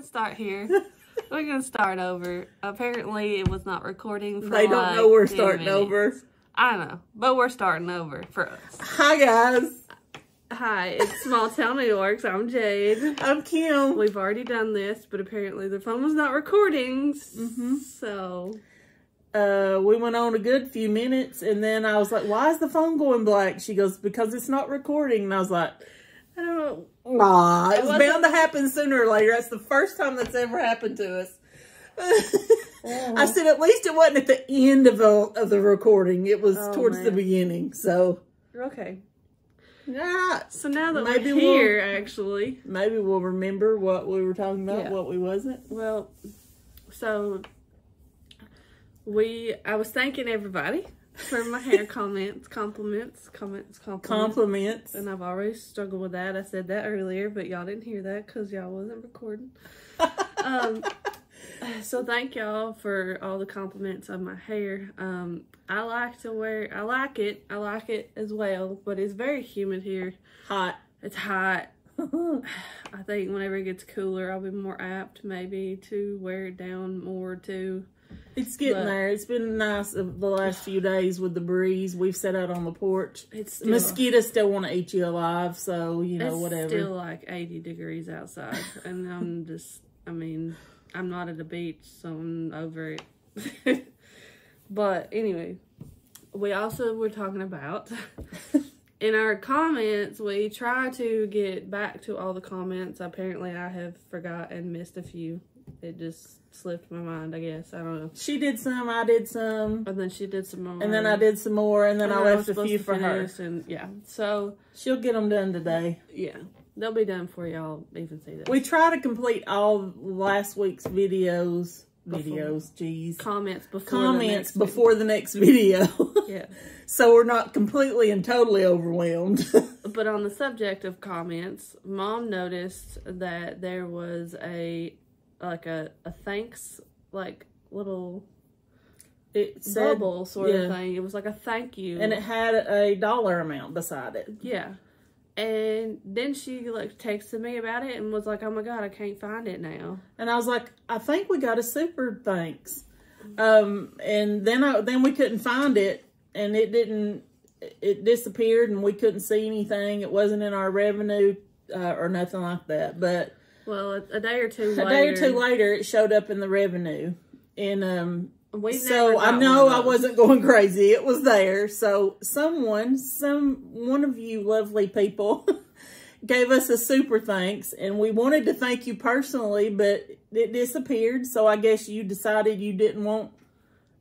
start here. We're gonna start over. Apparently, it was not recording for They don't know we're starting over. I know, but we're starting over for us. Hi, guys. Hi, it's Small Town Needleworks. I'm Jade. I'm Kim. We've already done this, but apparently the phone was not recording. So... we went on a good few minutes, and then I was like, why is the phone going black? She goes, because it's not recording. And I was like, I don't know. Nah, it's bound to happen sooner or later. That's the first time that's ever happened to us. I said, at least it wasn't at the end of the recording. It was towards the beginning. So, okay. Yeah. So now that we're here, actually. Maybe we'll remember what we were talking about, what we wasn't. Well, so... I was thanking everybody for my hair compliments. And I've always struggled with that. I said that earlier, but y'all didn't hear that because y'all wasn't recording. So thank y'all for all the compliments on my hair. I like it as well, but it's very humid here. Hot. It's hot. I think whenever it gets cooler, I'll be more apt maybe to wear it down more too. It's getting there. It's been nice the last few days with the breeze. We've sat out on the porch. Mosquitoes still want to eat you alive, so, you know, whatever. It's still like 80 degrees outside. And I'm not at the beach, so I'm over it. But anyway, we also were talking about, in our comments, we try to get back to all the comments. Apparently, I have forgot and missed a few. It just slipped my mind, I guess. I don't know. She did some, I did some. And then she did some more. And then I did some more, and then I left a few for her. And yeah, so. She'll get them done today. Yeah, they'll be done before y'all even see this. We try to complete all last week's comments before the next video. Yeah. So we're not completely and totally overwhelmed. But on the subject of comments, Mom noticed that there was a thanks, like, little bubble sort of thing. It was like a thank you. And it had a dollar amount beside it. Yeah. And then she, like, texted me about it and was like, oh my God, I can't find it now. And I was like, I think we got a super thanks. And then we couldn't find it, and it disappeared, and we couldn't see anything. It wasn't in our revenue or nothing like that. But well, a day or two later, it showed up in the revenue. And so I know I wasn't going crazy. It was there. So one of you lovely people gave us a super thanks, and we wanted to thank you personally, but it disappeared. So I guess you decided you didn't want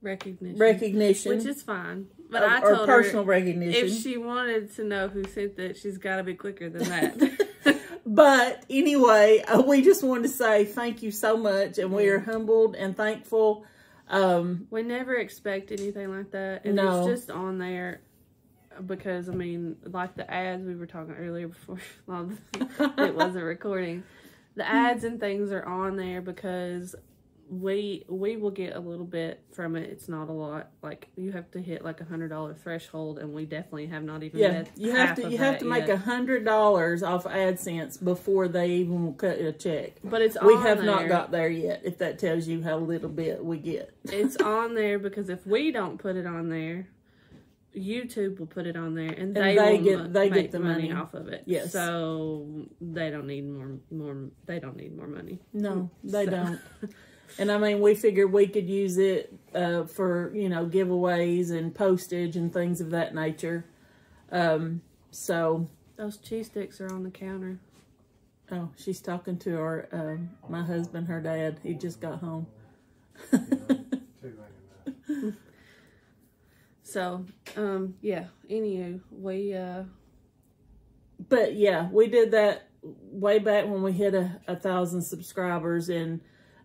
recognition, which is fine. But I told personal her recognition. If she wanted to know who sent that, she's got to be quicker than that. But anyway, we just wanted to say thank you so much, and we are humbled and thankful. We never expect anything like that, and it's just on there because, I mean, like the ads we were talking earlier before it wasn't recording. The ads and things are on there because we will get a little bit from it. It's not a lot. Like, you have to hit like $100 threshold, and we definitely have not even met you have to make $100 off AdSense before they even will cut a check. But we have not got there yet, if that tells you how little bit we get. It's on there because if we don't put it on there, YouTube will put it on there, and they get the money off of it. Yes. So they don't need more. They don't need more money. No, they don't. And I mean, we figured we could use it for, you know, giveaways and postage and things of that nature. So those cheese sticks are on the counter. Oh, she's talking to our my husband, her dad. He just got home. So, yeah. Anywho, But yeah, we did that way back when we hit 1,000 subscribers, and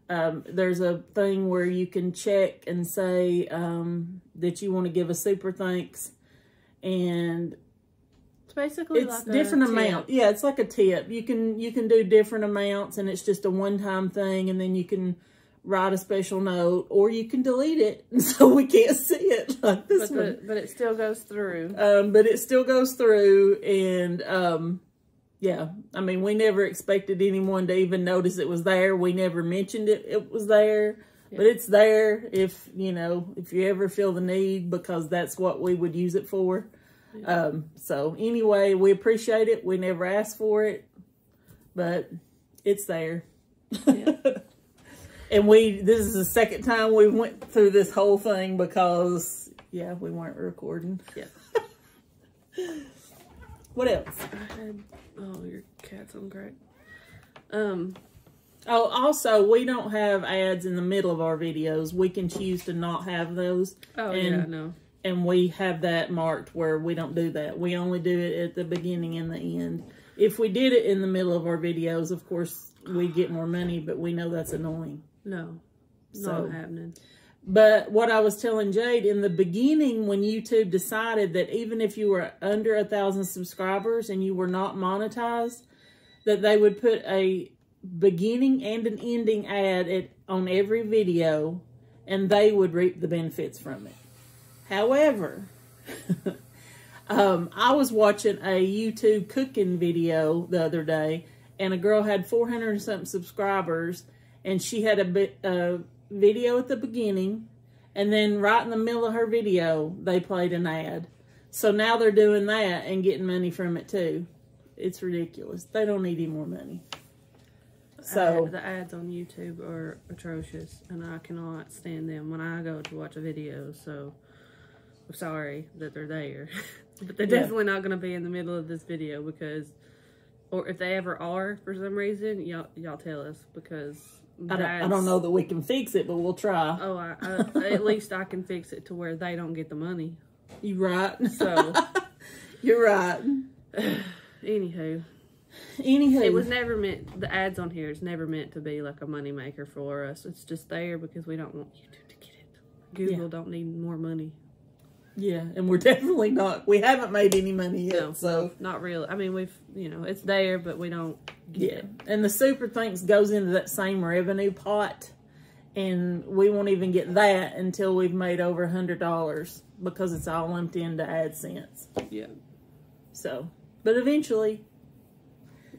there's a thing where you can check and say that you want to give a super thanks, and it's basically it's like different amount. Yeah, it's like a tip. You can do different amounts, and it's just a one-time thing, and then you can write a special note, or you can delete it so we can't see it like this one. But it still goes through. But it still goes through, and yeah, I mean, we never expected anyone to even notice it was there. We never mentioned it was there. But it's there if, you know, if you ever feel the need, because that's what we would use it for. Yeah. So anyway, we appreciate it. We never asked for it, but it's there. Yeah. And this is the second time we went through this whole thing because, yeah, we weren't recording. Yeah. What else? Oh, your cat's on crack. Oh, also, we don't have ads in the middle of our videos. We can choose to not have those. Oh, yeah, no. And we have that marked where we don't do that. We only do it at the beginning and the end. If we did it in the middle of our videos, of course, we get more money, but we know that's annoying. No, not happening. But what I was telling Jade, in the beginning, when YouTube decided that even if you were under 1,000 subscribers and you were not monetized, that they would put a beginning and an ending ad on every video, and they would reap the benefits from it. However, I was watching a YouTube cooking video the other day, and a girl had 400 and something subscribers, and she had a video at the beginning, and then right in the middle of her video, they played an ad. So now they're doing that and getting money from it too. It's ridiculous. They don't need any more money. So the ads on YouTube are atrocious, and I cannot stand them when I go to watch a video. So I'm sorry that they're there, but they're definitely not going to be in the middle of this video, because, or if they ever are for some reason, y'all tell us, because I don't know that we can fix it, but we'll try. Oh, at least I can fix it to where they don't get the money. You right? So you're right. Anywho, it was never meant. The ads on here is never meant to be like a money maker for us. It's just there because we don't want YouTube to get it. Google don't need more money. Yeah, and we're definitely not. We haven't made any money yet, no, so not really. I mean, it's there, but we don't get it. And the super thanks goes into that same revenue pot, and we won't even get that until we've made over $100, because it's all lumped into AdSense. Yeah. So, but eventually.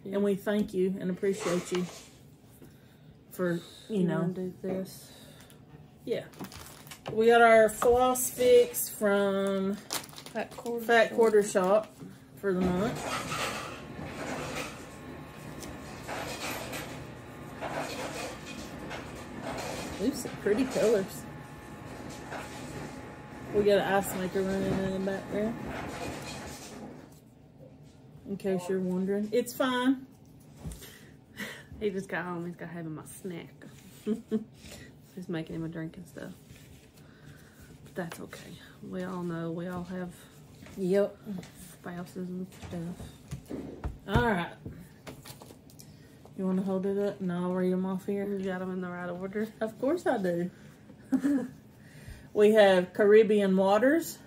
Yeah. And we thank you and appreciate you for, you know. Do this. Yeah. We got our floss fix from Fat Quarter Shop for the month. Ooh, some pretty colors. We got an ice maker running in the back there. In case you're wondering. It's fine. He just got home. He's got to have him a snack. He's making him a drink and stuff. But that's okay. We all know. We all have spouses and stuff. Alright. You want to hold it up and I'll read them off here? You got them in the right order? Of course I do. We have Caribbean Waters,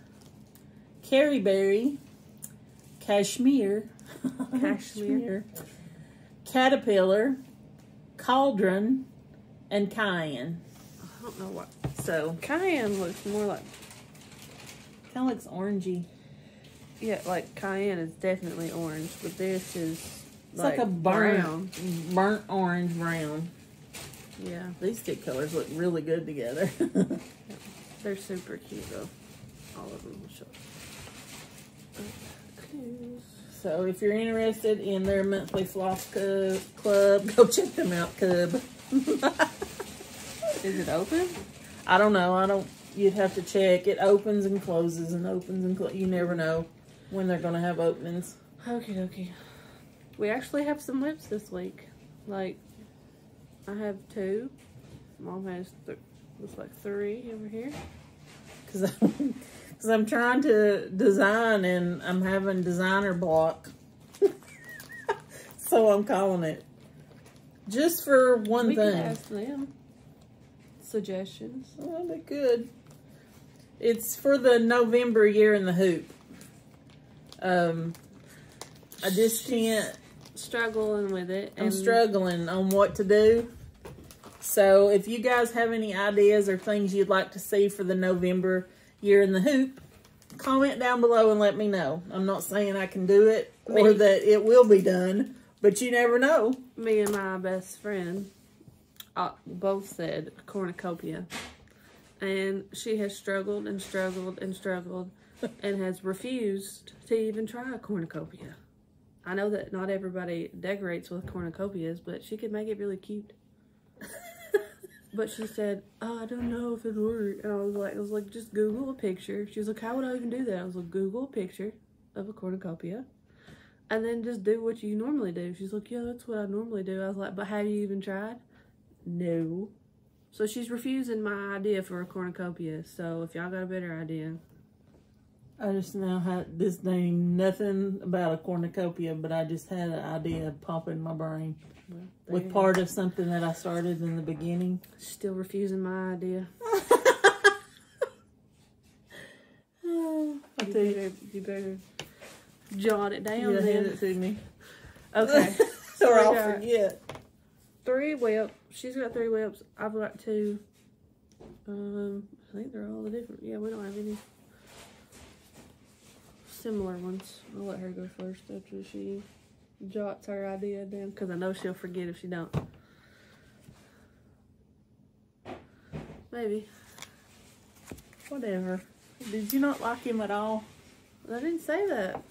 Carryberry, Cashmere, Caterpillar, Cauldron, and Cayenne. I don't know what. So Cayenne looks more like, kind of looks orangey. Yeah, like Cayenne is definitely orange, but this is it's like a burnt orange brown. Yeah, these two colors look really good together. They're super cute though. All of them will show. So if you're interested in their monthly floss club, go check them out, Cub. Is it open? I don't know. You'd have to check. It opens and closes and opens and closes. You never know when they're going to have openings. Okay. We actually have some whips this week. Like, I have 2. Mom has, looks like 3 over here. Because I'm trying to design and I'm having designer block. So I'm calling it. Just for one thing. We can ask them suggestions. Oh, they're good. It's for the November Year in the Hoop. I just can't. Struggling with it. I'm struggling on what to do. So if you guys have any ideas or things you'd like to see for the November Year in the Hoop, comment down below and let me know. I'm not saying I can do it or that it will be done, but you never know. Me and my best friend both said cornucopia. And she has struggled and struggled and struggled and has refused to even try a cornucopia. I know that not everybody decorates with cornucopias, but she could make it really cute. But she said, oh, I don't know if it'll work. And I was like, just Google a picture. She was like, how would I even do that? I was like, Google a picture of a cornucopia. And then just do what you normally do. She's like, yeah, that's what I normally do. I was like, but have you even tried? No. So she's refusing my idea for a cornucopia. So if y'all got a better idea. I just now had this name, nothing about a cornucopia, but I just had an idea pop in my brain. Well, with part of something that I started in the beginning. Still refusing my idea. You better jot it down. Yeah, hand it to me. Okay. So I'll forget. 3 whips. She's got 3 whips. I've got 2. I think they're all the different. Yeah, we don't have any similar ones. I'll let her go first after she jots her idea down, because I know she'll forget if she don't. Maybe. Whatever. Did you not like him at all? I didn't say that.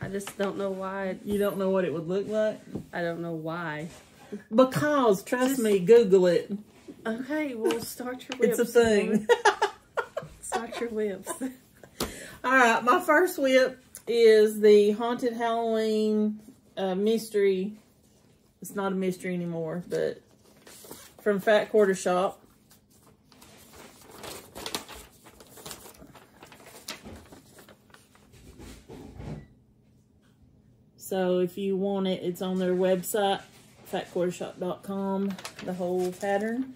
I just don't know why. You don't know what it would look like? I don't know why. Because, trust me, Google it. Okay, well, start your whips. It's a thing. Start your whips. Alright, my first whip is the Haunted Halloween mystery. It's not a mystery anymore, but from Fat Quarter Shop. So if you want it, it's on their website, fatquartershop.com, the whole pattern.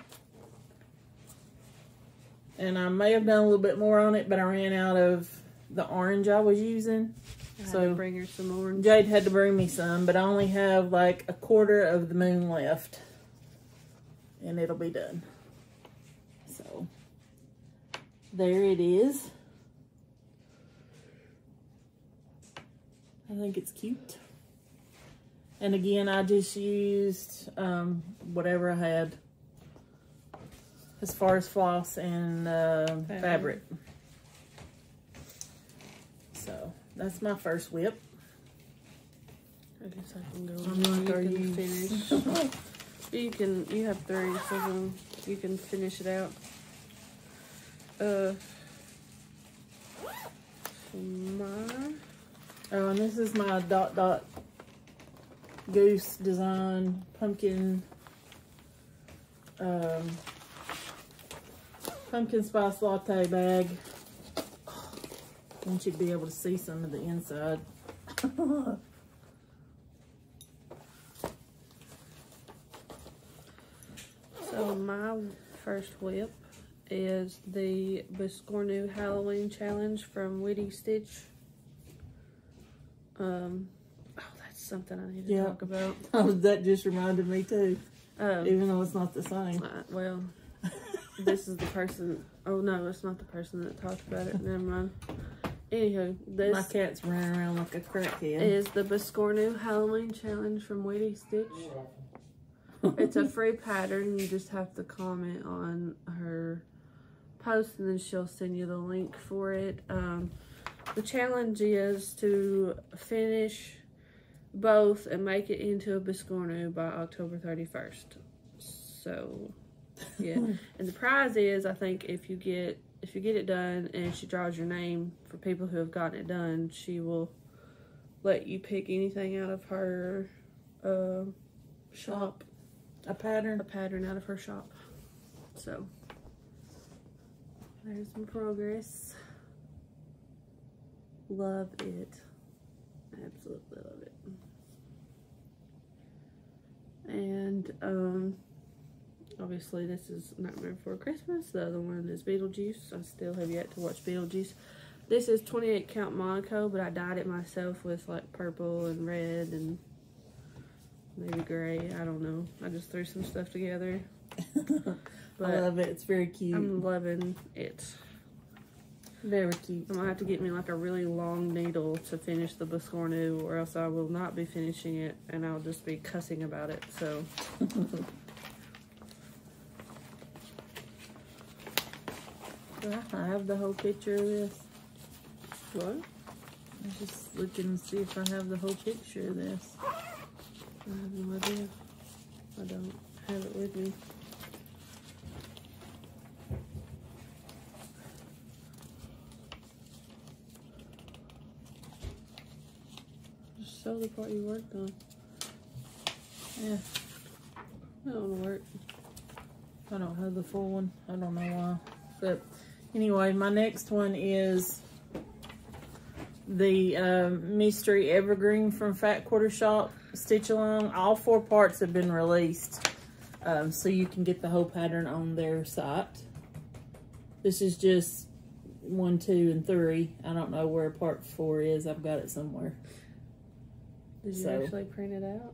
And I may have done a little bit more on it, but I ran out of the orange I was using. I had to bring her some orange. Jade had to bring me some, but I only have like 1/4 of the moon left. And it'll be done. So, there it is. I think it's cute. And again, I just used whatever I had as far as floss and fabric. So, that's my first whip. I guess I can go. I'm not going to finish. You have 3, so you can finish it out. Oh, and this is my dot dot goose design pumpkin pumpkin spice latte bag. I want you to be able to see some of the inside. So my first whip is the Biscornu Halloween Challenge from Witchy Stitch. Oh, that's something I need to talk about. Oh, that just reminded me too. Even though it's not the same. Well, this is the person. Oh no, it's not the person that talked about it. Never mind. Anywho, this my cat's running around like a crackhead. Is the Biscornu Halloween Challenge from Witchy Stitch. It's a free pattern. You just have to comment on her post and then she'll send you the link for it. The challenge is to finish both and make it into a Biscornu by October 31st. So, yeah. And the prize is, I think, if you get it done and she draws your name for people who have gotten it done, she will let you pick anything out of her shop. A pattern out of her shop. So, there's some progress. Love it. Absolutely love it. And, obviously this is Nightmare Before Christmas. The other one is Beetlejuice. I still have yet to watch Beetlejuice. This is 28 count Monaco, but I dyed it myself with like purple and red and maybe gray. I don't know. I just threw some stuff together. But I love it. It's very cute. I'm loving it. Very cute. I'm gonna have to get me like a really long needle to finish the Biscornu, or else I will not be finishing it and I'll just be cussing about it. So I have the whole picture of this. what? I'm just looking to see if I have the whole picture of this. I have no idea. I don't have it with me. Just show the part you worked on. Yeah, That don't work. I don't have the full one. I don't know why. But anyway, my next one is the Mystery Evergreen from Fat Quarter Shop Stitch Along. All 4 parts have been released, so you can get the whole pattern on their site. This is just 1, 2, and 3. I don't know where part 4 is. I've got it somewhere. Did you actually print it out?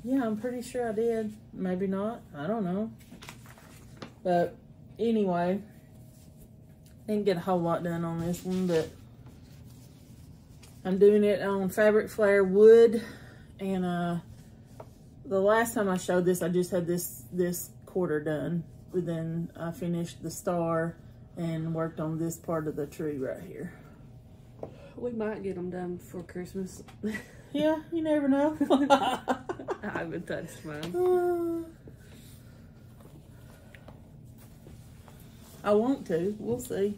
Yeah, I'm pretty sure I did. Maybe not. I don't know. But anyway, didn't get a whole lot done on this one, but I'm doing it on Fabric Flare wood. And the last time I showed this, I just had this quarter done. But then I finished the star and worked on this part of the tree right here. We might get them done before Christmas. Yeah, you never know. I haven't touched mine. I want to. We'll see.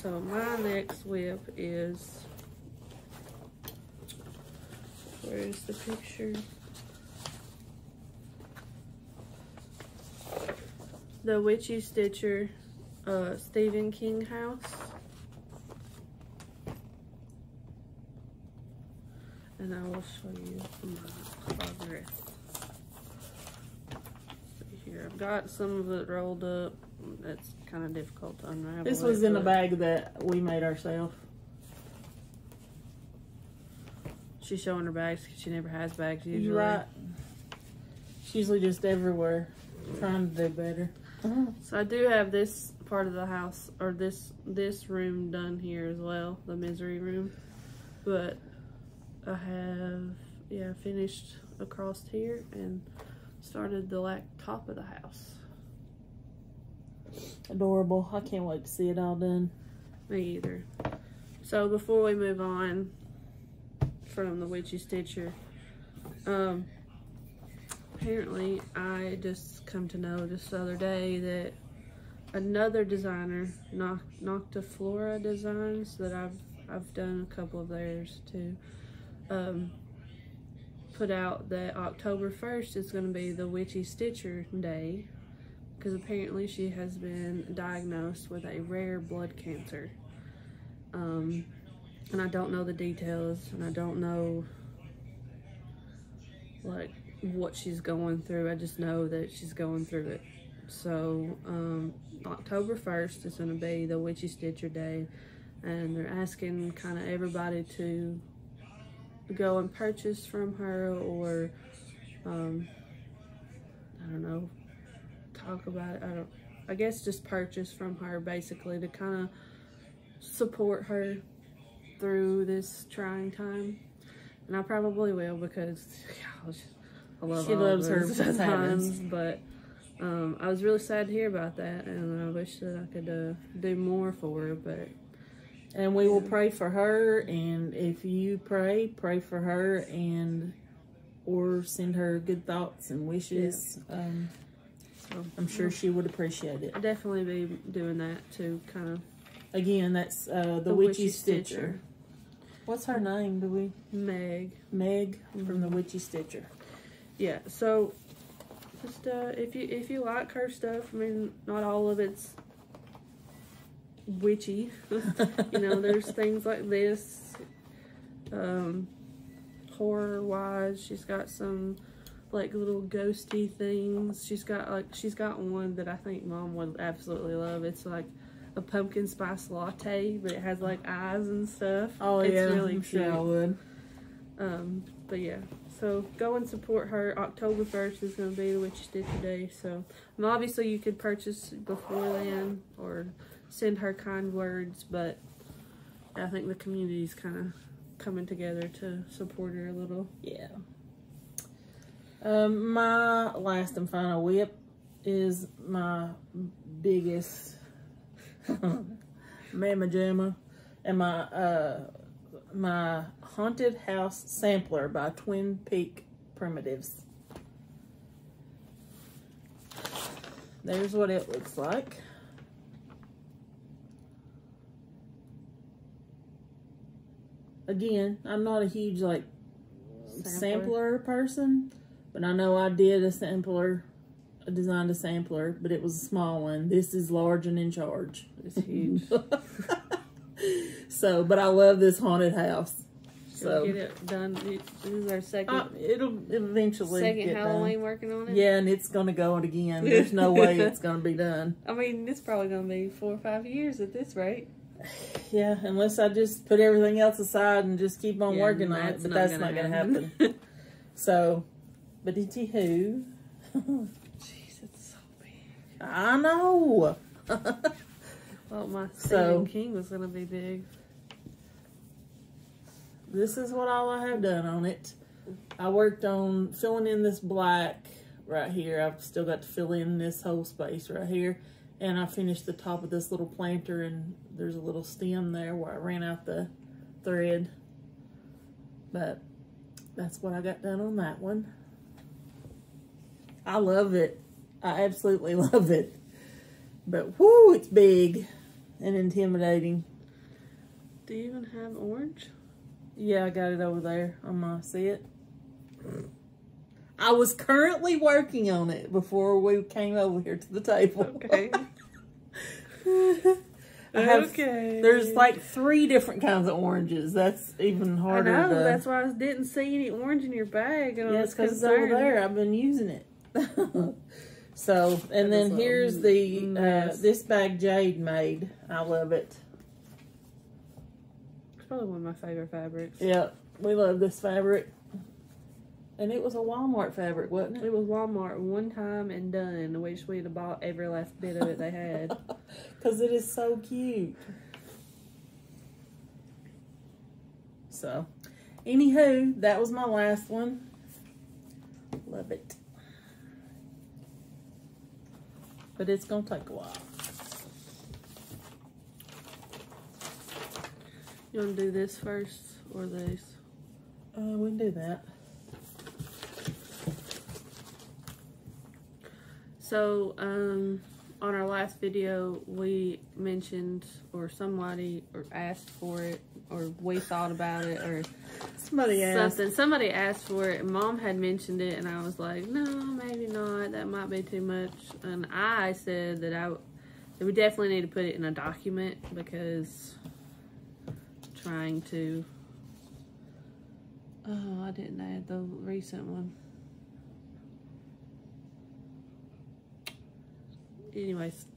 So my next whip is, where's the picture? The Witchy Stitcher Stephen King house. And I will show you my progress. See here, I've got some of it rolled up. It's kind of difficult to unravel. This was in a bag that we made ourselves. She's showing her bags because she never has bags usually. You're right. She's usually just everywhere trying to do better. So I do have this part of the house, or this room done here as well, the misery room. But I have, finished across here and started the top of the house. Adorable. I can't wait to see it all done. Me either. So before we move on from the Witchy Stitcher, apparently I just come to know just the other day that another designer, Noctiflora Designs, that I've done a couple of theirs too, put out that October 1st is going to be the Witchy Stitcher Day, because apparently she has been diagnosed with a rare blood cancer. And I don't know the details, and I don't know what she's going through. I just know that she's going through it. So October 1st is going to be the Witchy Stitcher Day, and they're asking kind of everybody to go and purchase from her, or I don't know, talk about it. I guess just purchase from her, basically, to kind of support her through this trying time. And I probably will, because gosh, I love she loves her times. But I was really sad to hear about that, and I wish that I could do more for her. But and we will pray for her, and if you pray for her, and or send her good thoughts and wishes. Yeah. So I'm sure she would appreciate it. I'll definitely be doing that to kind of. Again, that's the Witchy Stitcher. What's her name? Do we? Meg. Meg from the Witchy Stitcher. Yeah. So just if you like her stuff, I mean, not all of it's witchy. You know, there's things like this, horror wise. She's got some little ghosty things. She's got one that I think Mom would absolutely love. It's like a pumpkin spice latte, but it has eyes and stuff. Oh, it's yeah, really I'm cute. sure I would. But yeah, so go and support her. October 1st is going to be the Witchy Stitcher Day. So obviously you could purchase before then, or send her kind words, but I think the community's kind of coming together to support her a little. Yeah. My last and final whip is my biggest Mama Jamma, and my Haunted House Sampler by Twin Peak Primitives. There's what it looks like. Again, I'm not a huge like sampler person, but I know I did a sampler. I designed a sampler, but it was a small one. This is large and in charge. It's huge. So, but I love this haunted house. So get it done. This is our second. It'll eventually second get Halloween done. Working on it. Yeah, and it's gonna go it again. There's no way it's gonna be done. I mean, it's probably gonna be 4 or 5 years at this rate. Yeah, unless I just put everything else aside and just keep on working on it, but that's not gonna happen. So, but anywho. Jeez, it's so big. I know. Well, my Stephen King was gonna be big. This is what all I have done on it. I worked on filling in this black right here. I've still got to fill in this whole space right here. And I finished the top of this little planter, and there's a little stem there where I ran out the thread. But that's what I got done on that one. I love it. I absolutely love it. But whoo, it's big and intimidating. Do you even have orange? Yeah, I got it over there on my set. I was currently working on it before we came over here to the table. Okay. Okay. There's like 3 different kinds of oranges. That's even harder. I know. That's why I didn't see any orange in your bag. And yeah, it's because it's over there. I've been using it. So, and then here's the this bag Jade made. I love it. It's probably one of my favorite fabrics. Yeah, we love this fabric. And it was a Walmart fabric, wasn't it? It was Walmart one time and done. I wish we'd have bought every last bit of it they had. Because it is so cute. So, anywho, that was my last one. Love it. But it's going to take a while. You want to do this first or this? We can do that. So, on our last video, we mentioned, or somebody asked for it, or we thought about it, or somebody asked. Somebody asked for it, and Mom had mentioned it, and I was like, no, maybe not. That might be too much. And I said that we definitely need to put it in a document, because trying to... Oh, I didn't add the recent one. Anyways,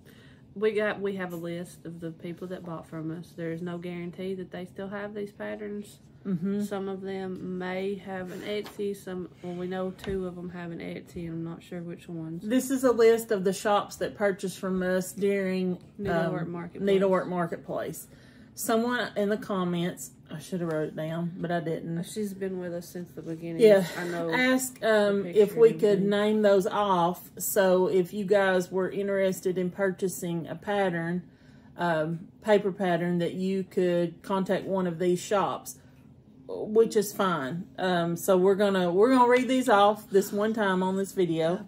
we have a list of the people that bought from us. There is no guarantee that they still have these patterns. Mm-hmm. Some of them may have an Etsy. We know 2 of them have an Etsy, and I'm not sure which ones. This is a list of the shops that purchased from us during Needlework Marketplace. Someone in the comments, I should have wrote it down, but I didn't. She's been with us since the beginning. Yeah. I know. Ask if we could name those off. So if you guys were interested in purchasing a pattern, paper pattern, that you could contact one of these shops, which is fine. So we're gonna read these off this one time on this video.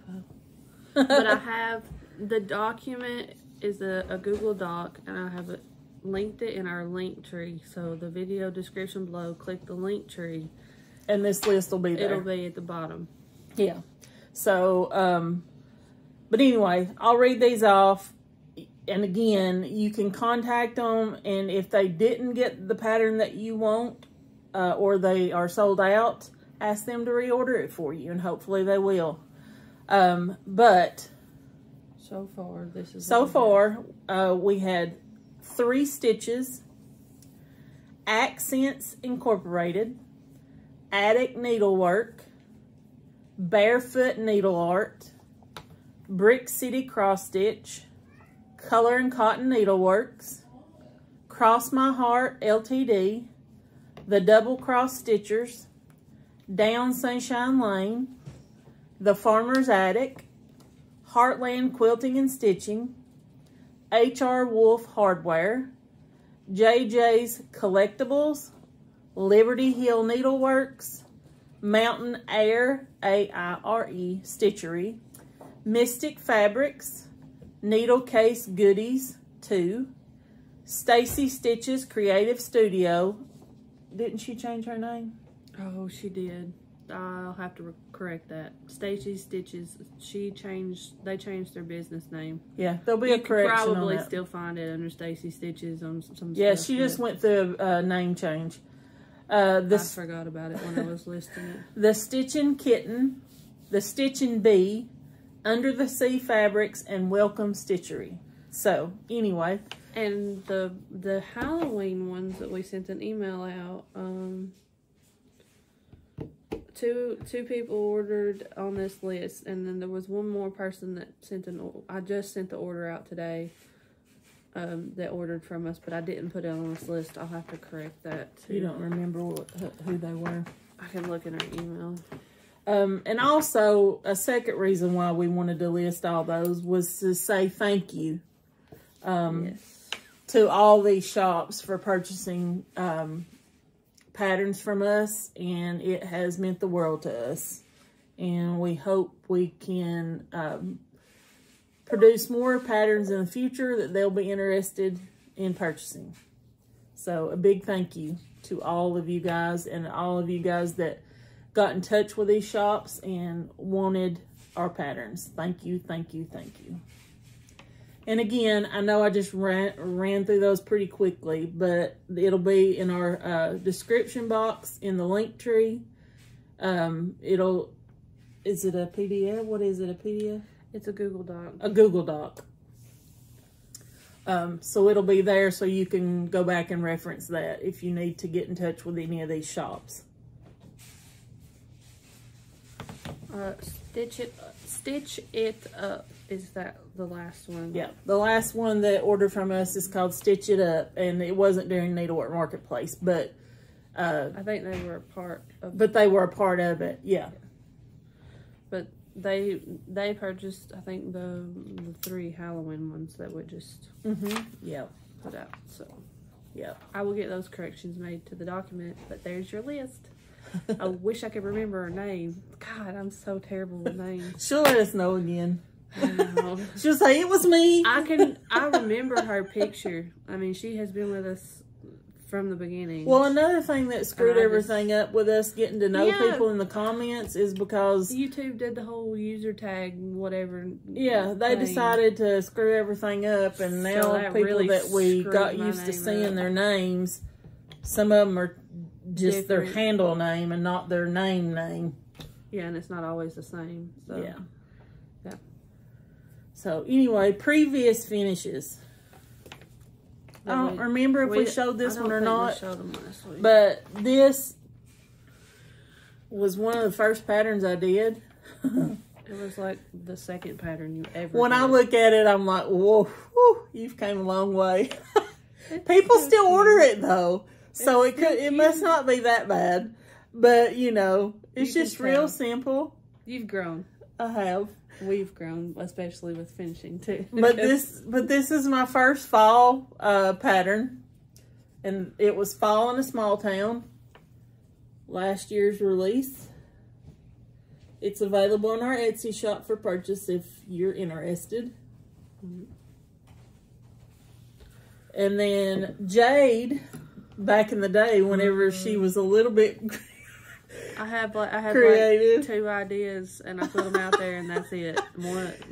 But I have the document is a Google Doc, and I have linked it in our link tree. So the video description below, click the link tree, and this list will be there. It'll be at the bottom. Yeah. So but anyway, I'll read these off, and again, you can contact them, and if they didn't get the pattern that you want, or they are sold out, ask them to reorder it for you, and hopefully they will. But so far, we had 3 Stitches, Accents Incorporated, Attic Needlework, Barefoot Needle Art, Brick City Cross Stitch, Color and Cotton Needleworks, Cross My Heart Ltd, the Double Cross Stitchers, Down Sunshine Lane, The Farmer's Attic, Heartland Quilting and Stitching, HR Wolf Hardware, JJ's Collectibles, Liberty Hill Needleworks, Mountain Air, A-I-R-E, Stitchery, Mystic Fabrics, Needle Case Goodies 2, Stacy Stitches Creative Studio. Didn't she change her name? Oh, she did. I'll have to correct that. Stacy Stitches, they changed their business name. Yeah, there'll be a correction on that. Probably still find it under Stacy Stitches on some Yeah, stuff, she just went through a name change. I forgot about it when I was listing it. The Stitching Kitten, the Stitching Bee, Under the Sea Fabrics, and Welcome Stitchery. So, anyway. And the Halloween ones that we sent an email out, two people ordered on this list, and then there was one more person that I just sent the order out today, that ordered from us, but I didn't put it on this list. I'll have to correct that too. You don't remember who they were? I can look in our email. And also, a second reason why we wanted to list all those was to say thank you Yes. to all these shops for purchasing patterns from us, and it has meant the world to us. And we hope we can produce more patterns in the future that they'll be interested in purchasing. So a big thank you to all of you guys, and all of you guys that got in touch with these shops and wanted our patterns. Thank you, thank you, thank you. And again, I know I just ran through those pretty quickly, but it'll be in our description box in the link tree. Is it a PDF? What is it, a PDF? It's a Google Doc. A Google Doc. So it'll be there so you can go back and reference that if you need to get in touch with any of these shops. Stitch It Up. Is that the last one? Yeah, the last one that ordered from us is called Stitch It Up, and it wasn't during Needlework Marketplace, but I think they were a part of it. But they were a part of it, yeah. But they purchased, I think, the 3 Halloween ones that we just put out. So yeah, I will get those corrections made to the document, but there's your list. I wish I could remember her name. God, I'm so terrible with names. She'll let us know again. She'll say it was me. I remember her picture. I mean, she has been with us from the beginning. Well, another thing that screwed everything up with us getting to know people in the comments is because YouTube did the whole user tag whatever. Yeah, they decided to screw everything up, and now people really that we got used to seeing their names, some of them are just their handle name and not their name. Yeah, and it's not always the same. So. Yeah. So anyway, previous finishes. I don't remember if we showed this one or not. We showed them last week. But this was one of the first patterns I did. It was like the second pattern you ever When did. I look at it, I'm like, whoa, whew, you've came a long way. People still order it though. So it must not be that bad. But you know, it's just real simple. You've grown. I have. We've grown, especially with finishing too. But this is my first fall pattern, and it was Fall in a Small Town, last year's release. It's available in our Etsy shop for purchase if you're interested. And then Jade, back in the day, whenever she was a little bit I had creative. Like 2 ideas, and I put them out there, and that's it.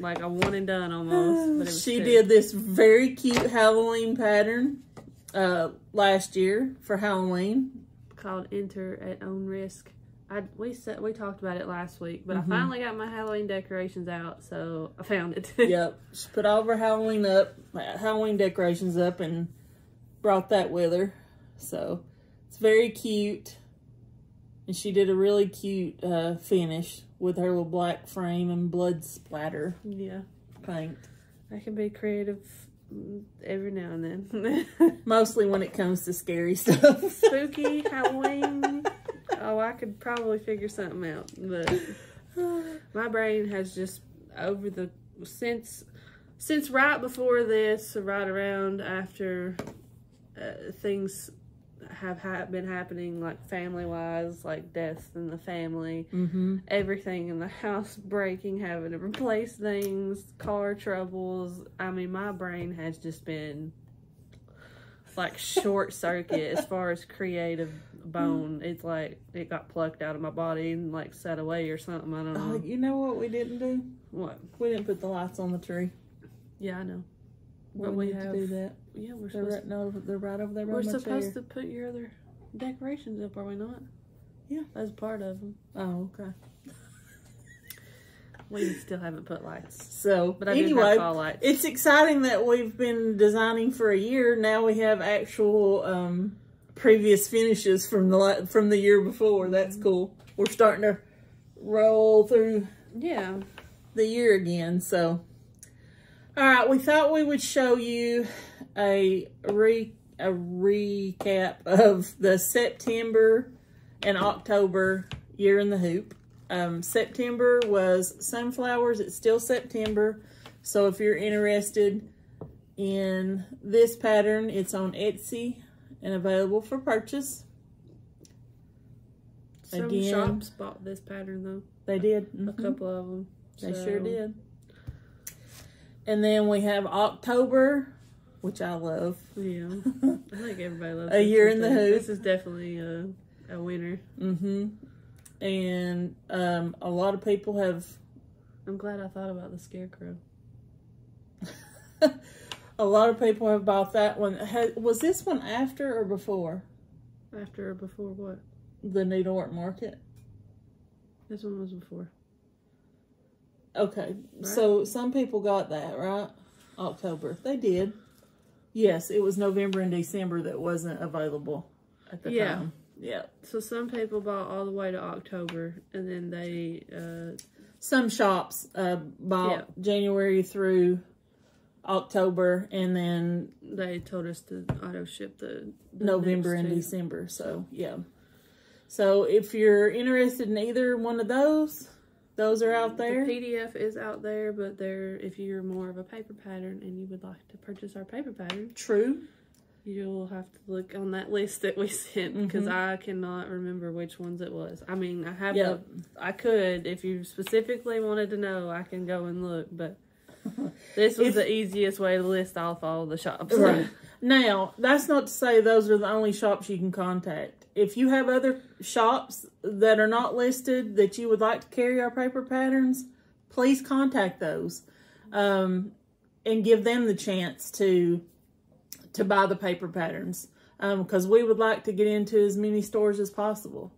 Like a one and done almost. But it was she did this very cute Halloween pattern last year for Halloween called Enter at Own Risk. We talked about it last week, but I finally got my Halloween decorations out, so I found it. Yep, she put all of her Halloween decorations up, and brought that with her. So it's very cute. And she did a really cute finish with her little black frame and blood splatter. Yeah. Paint. I can be creative Every now and then. Mostly when it comes to scary stuff. Spooky, Halloween. Oh, I could probably figure something out. But my brain has just since right before this, right around after things have been happening, like family-wise, like deaths in the family, everything in the house breaking, having to replace things, car troubles. I mean, my brain has just been like short circuit as far as creative bone. It's like it got plucked out of my body and like set away or something. I don't know. You know what we didn't do? What? We didn't put the lights on the tree. Yeah, I know. But we have to do that. Yeah, they're right over there. We're supposed to put your other decorations up, are we not? Yeah, as part of them. Oh, okay. We still haven't put lights. So, but I anyway, have fall lights. It's exciting that we've been designing for a year. Now we have actual previous finishes from the year before. That's cool. We're starting to roll through the year again. So, all right, we thought we would show you a recap of the September and October year in the hoop. September was sunflowers. It's still September. So if you're interested in this pattern, it's on Etsy and available for purchase. Some shops bought this pattern though. They did. A couple of them. They sure did. And then we have October, which I love. Yeah. I think everybody loves A year in the hoop. This is definitely a winner. And a lot of people have... I'm glad I thought about the scarecrow. A lot of people have bought that one. Was this one after or before? After or before what? The Needlework Market. This one was before. Okay, right. So some people got that, right? October. They did. Yes, it was November and December that wasn't available at the time. Yeah. So some people bought all the way to October, and then they... some shops bought January through October, and then... They told us to auto-ship the November and December, so, yeah. So if you're interested in either one of those are out there. The PDF is out there, but if you're more of a paper pattern and you would like to purchase our paper pattern... True. You'll have to look on that list that we sent, because I cannot remember which ones it was. I mean, I have I could, if you specifically wanted to know, I can go and look, but this was the easiest way to list off all the shops. Right. Now, that's not to say those are the only shops you can contact. If you have other shops that are not listed that you would like to carry our paper patterns, please contact those and give them the chance to buy the paper patterns, because we would like to get into as many stores as possible.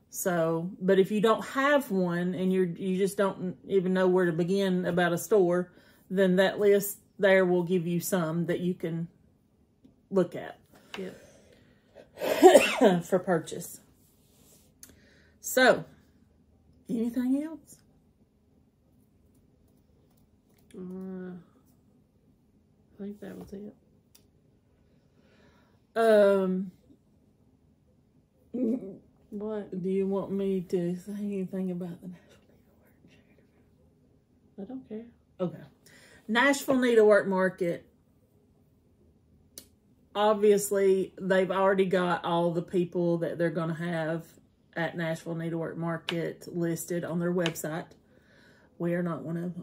So, but if you don't have one and you just don't even know where to begin about a store, then that list there will give you some that you can look at for purchase. So, anything else? I think that was it. What? Do you want me to say anything about the Nashville Needlework? I don't care. Okay. Nashville Needlework Market. Obviously, they've already got all the people that they're going to have at Nashville Needlework Market listed on their website. We are not one of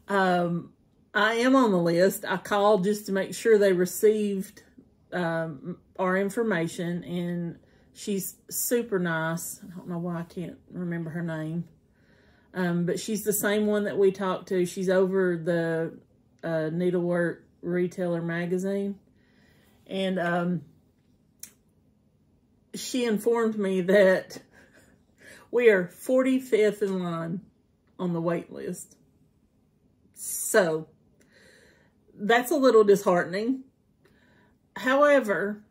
them. I am on the list. I called just to make sure they received our information, and she's super nice. I don't know why I can't remember her name. But she's the same one that we talked to. She's over the Needlework Retailer magazine. And she informed me that we are 45th in line on the wait list. So, that's a little disheartening. However,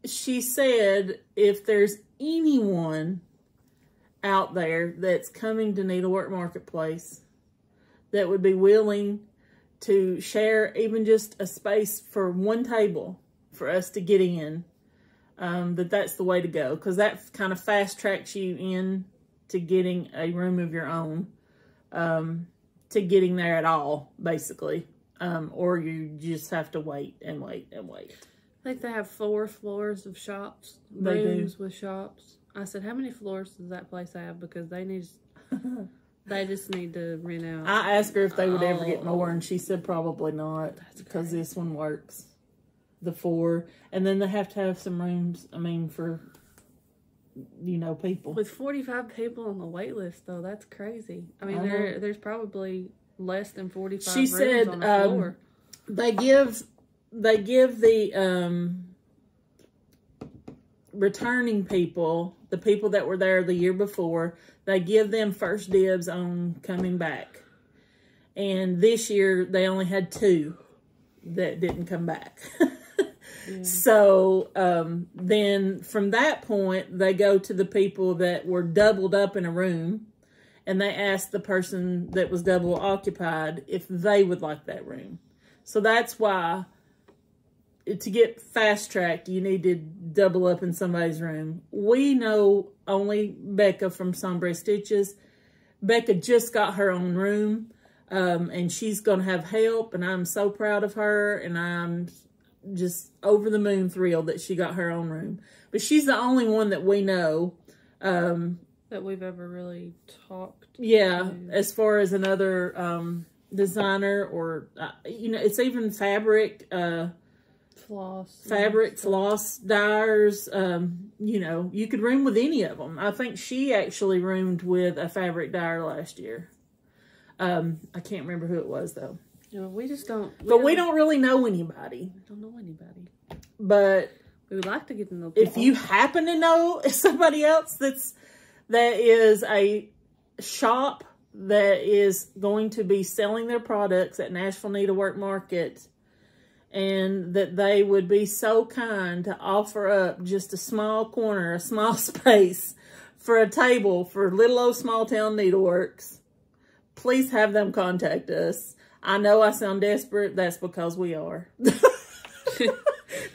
she said if there's anyone out there that's coming to Needlework Marketplace that would be willing to share even just a space for one table for us to get in, that's the way to go. Because that kind of fast tracks you in to getting a room of your own, to getting there at all, basically. Or you just have to wait and wait and wait. I think they have 4 floors of shops, rooms with shops. I said, how many floors does that place have? Because they need... They just need to rent out. I asked her if they would ever get more, and she said probably not. Because this one works. The 4. And then they have to have some rooms, I mean, for, you know, people. With 45 people on the wait list, though, that's crazy. I mean, there's probably less than 45 rooms on the floor. They give the returning people, the people that were there the year before, they give them first dibs on coming back. And this year, they only had 2 that didn't come back. Yeah. So, then from that point, they go to the people that were doubled up in a room. And they ask the person that was double occupied if they would like that room. So that's why, to get fast-tracked, you need to double up in somebody's room. We know only Becca from SamBrie Stitches. Becca just got her own room, and she's going to have help, and I'm so proud of her, and I'm just over the moon thrilled that she got her own room. But she's the only one that we know that we've ever really talked to. As far as another designer or, you know, it's even fabric... floss dyers, you know, you could room with any of them. I think she actually roomed with a fabric dyer last year. I can't remember who it was though. No, we just don't. We don't really know anybody. We don't know anybody. But we would like to get to know people. If you happen to know somebody else that is a shop that is going to be selling their products at Nashville Needlework Market, and that they would be so kind to offer up just a small corner, a small space for a table for little old small town needleworks, please have them contact us. I know I sound desperate. That's because we are.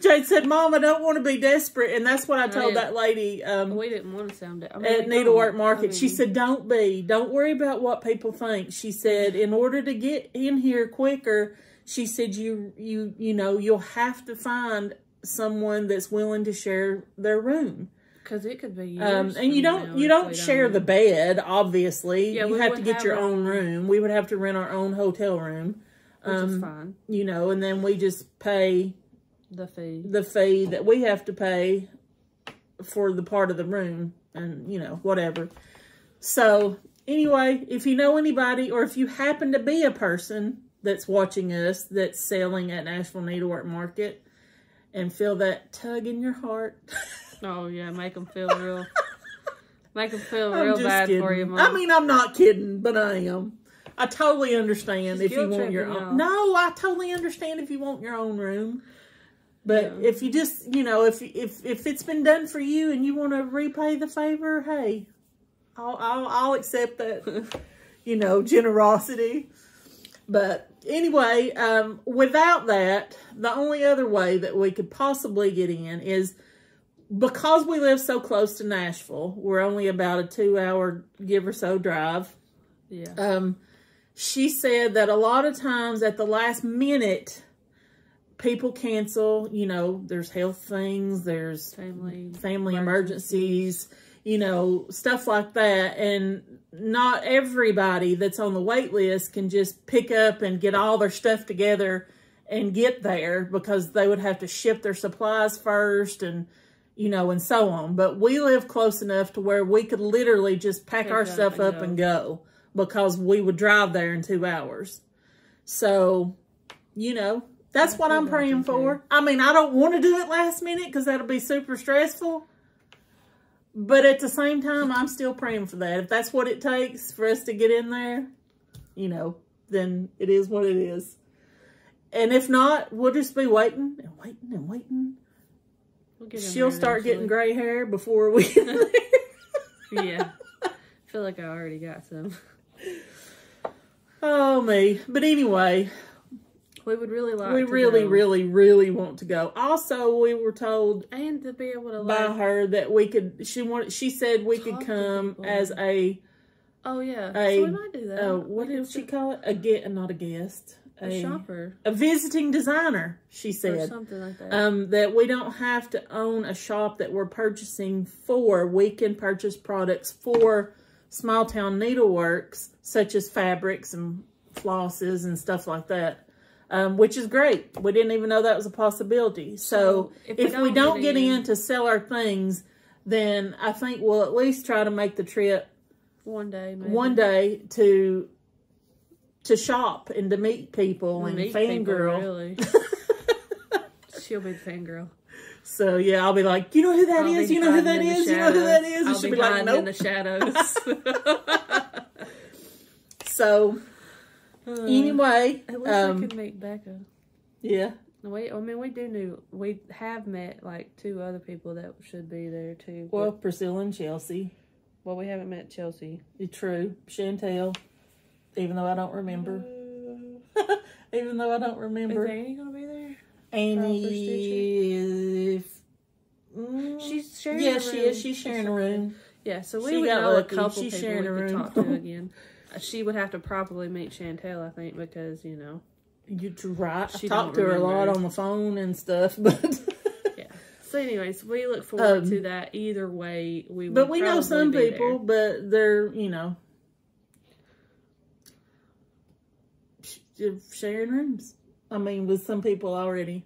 Jade said, Mom, I don't want to be desperate. And that's what I told that lady. We didn't want to sound desperate. At Needlework Market. She said, don't be. Don't worry about what people think. She said, in order to get in here quicker, she said, you know, you'll have to find someone that's willing to share their room. Because it could be years and you don't share the bed, obviously. Yeah, you have to get your own room. We would have to rent our own hotel room. Which is fine. You know, and then we just pay the fee that we have to pay for the part of the room and, you know, whatever. So, anyway, if you know anybody or if you happen to be a person that's watching us that's selling at Nashville Needlework Market and feel that tug in your heart. Oh, yeah, make them feel real real bad kidding. For you, Mom. I mean, I'm not kidding, but I am. I totally understand if you want your own. No, I totally understand if you want your own room. But if you just, you know, if it's been done for you and you want to repay the favor, hey, I'll accept that, you know, generosity. But anyway, without that, the only other way that we could possibly get in is because we live so close to Nashville. We're only about a 2-hour give or so drive. Yeah. She said that a lot of times at the last minute, people cancel. You know, there's health things, there's family emergencies, you know, stuff like that. And not everybody that's on the wait list can just pick up and get all their stuff together and get there because they would have to ship their supplies first and, you know, and so on. But we live close enough to where we could literally just pack our stuff up and go because we would drive there in 2 hours. So, you know, that's what I'm praying for. I mean, I don't want to do it last minute because that'll be super stressful. But at the same time, I'm still praying for that. If that's what it takes for us to get in there, you know, then it is what it is. And if not, we'll just be waiting and waiting and waiting. She'll start getting gray hair before we get there. Yeah. I feel like I already got some. Oh, me. But anyway, We would really like We to really, go. really want to go. Also, we were told And to be able to by like, her that we could, she said we could talk to come people. as a, oh yeah, a so we might do that. what We could did she sit- call it? Not a guest. a shopper A visiting designer, she or said. something like that. That we don't have to own a shop that we're purchasing for. We can purchase products for Small Town Needleworks, such as fabrics and flosses and stuff like that. Which is great. We didn't even know that was a possibility. So if we don't get in to sell our things, then I think we'll at least try to make the trip one day, maybe. one day to shop and to meet people and fangirl. Really. She'll be the fangirl. So yeah, I'll be like, you know who that is? You know who that is? You know who that is? And she'll be like, nope. In the shadows. So anyway, at least we could meet Becca. Yeah. We have met like 2 other people that should be there too. Well, Priscilla and Chelsea. Well, we haven't met Chelsea. True. Chantel. Even though I don't remember. Even though I don't remember. Is Annie gonna be there? Annie, she's sharing. Yeah, a she room. is. She's sharing a room. Yeah, so we She would got know lucky. a couple She's people sharing we a could room. talk to again. She would have to properly meet Chantel, I think, because You're right. I She talked don't to her a lot remember. on the phone and stuff, but yeah. So, anyways, we look forward to that. Either way, we. but would we know some probably be people, but they're sharing rooms. I mean, with some people already.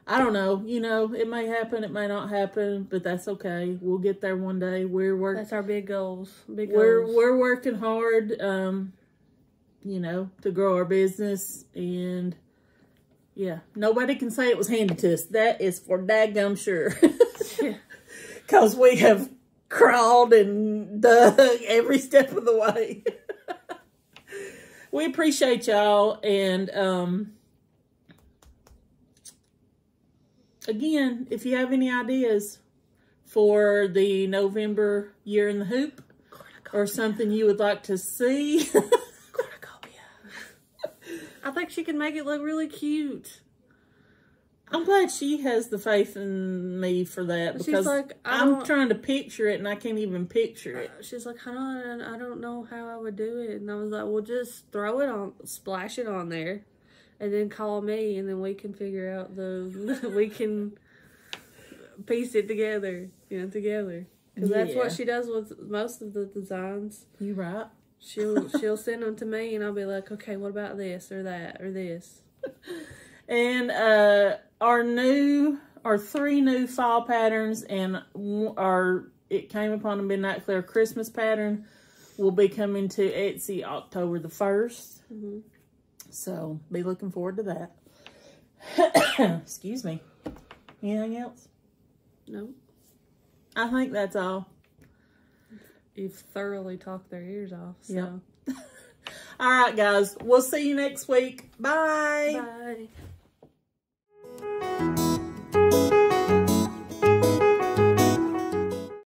I don't know. It may happen, it may not happen, but that's okay. We'll get there one day. We're working. That's our big goals. We're working hard, to grow our business, and yeah, nobody can say it was handed to us. That is for daggum sure. Yeah. Because we have crawled and dug every step of the way. We appreciate y'all, and again, if you have any ideas for the November Year in the Hoop or something you would like to see, I think she can make it look really cute. I'm glad she has the faith in me for that, because She's like, I'm trying to picture it and I can't even picture it. She's like, I don't know how I would do it. And I was like, well, just throw it on, splash it on there, and then call me, and then we can figure out we can piece it together, together. Because that's what she does with most of the designs. You right. She'll send them to me, and I'll be like, okay, what about this or that or this? And our 3 new fall patterns and It Came Upon a Midnight Clear Christmas pattern will be coming to Etsy October the 1st. Mm-hmm. So be looking forward to that. Excuse me. Anything else? No. I think that's all. You've thoroughly talked their ears off. So. Yep. All right, guys. We'll see you next week. Bye. Bye.